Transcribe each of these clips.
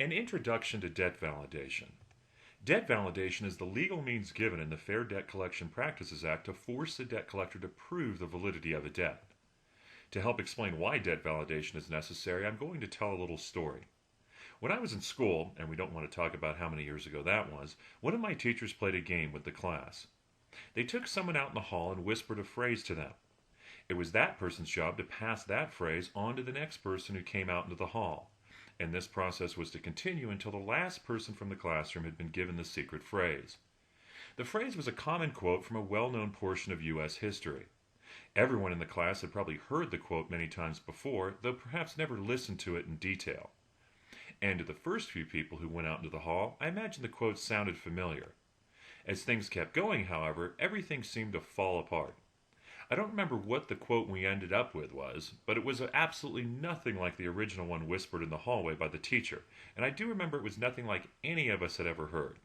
An introduction to debt validation. Debt validation is the legal means given in the Fair Debt Collection Practices Act to force the debt collector to prove the validity of a debt. To help explain why debt validation is necessary, I'm going to tell a little story. When I was in school, and we don't want to talk about how many years ago that was, one of my teachers played a game with the class. They took someone out in the hall and whispered a phrase to them. It was that person's job to pass that phrase on to the next person who came out into the hall. And this process was to continue until the last person from the classroom had been given the secret phrase. The phrase was a common quote from a well-known portion of U.S. history. Everyone in the class had probably heard the quote many times before, though perhaps never listened to it in detail. And to the first few people who went out into the hall, I imagine the quote sounded familiar. As things kept going, however, everything seemed to fall apart. I don't remember what the quote we ended up with was, but it was absolutely nothing like the original one whispered in the hallway by the teacher, and I do remember it was nothing like any of us had ever heard.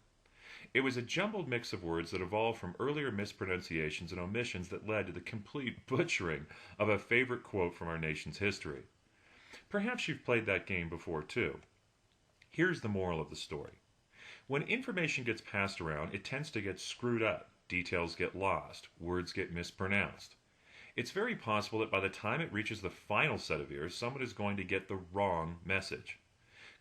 It was a jumbled mix of words that evolved from earlier mispronunciations and omissions that led to the complete butchering of a favorite quote from our nation's history. Perhaps you've played that game before too. Here's the moral of the story. When information gets passed around, it tends to get screwed up. Details get lost. Words get mispronounced. It's very possible that by the time it reaches the final set of ears, someone is going to get the wrong message.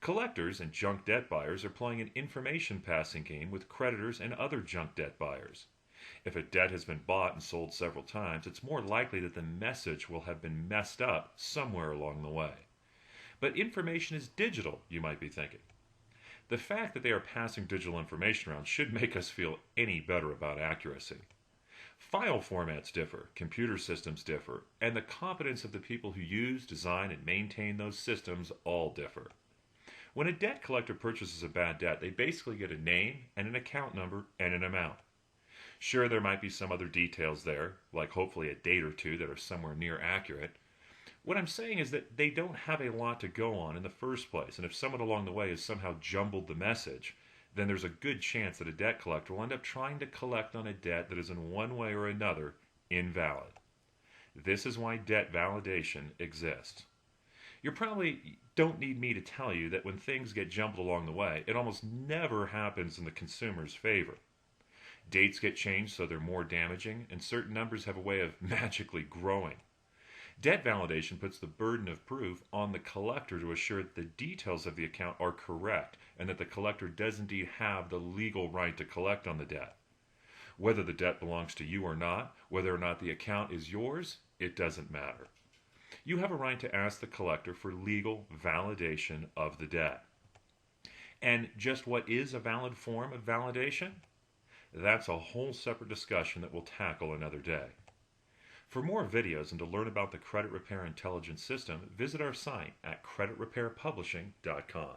Collectors and junk debt buyers are playing an information passing game with creditors and other junk debt buyers. If a debt has been bought and sold several times, it's more likely that the message will have been messed up somewhere along the way. But information is digital, you might be thinking. The fact that they are passing digital information around should make us feel any better about accuracy. File formats differ, computer systems differ, and the competence of the people who use, design, and maintain those systems all differ. When a debt collector purchases a bad debt, they basically get a name and an account number and an amount. Sure, there might be some other details there, like hopefully a date or two that are somewhere near accurate. What I'm saying is that they don't have a lot to go on in the first place, and if someone along the way has somehow jumbled the message, then there's a good chance that a debt collector will end up trying to collect on a debt that is in one way or another invalid. This is why debt validation exists. You probably don't need me to tell you that when things get jumbled along the way, it almost never happens in the consumer's favor. Dates get changed so they're more damaging, and certain numbers have a way of magically growing. Debt validation puts the burden of proof on the collector to assure that the details of the account are correct and that the collector does indeed have the legal right to collect on the debt. Whether the debt belongs to you or not, whether or not the account is yours, it doesn't matter. You have a right to ask the collector for legal validation of the debt. And just what is a valid form of validation? That's a whole separate discussion that we'll tackle another day. For more videos and to learn about the Credit Repair Intelligence System, visit our site at creditrepairpublishing.com.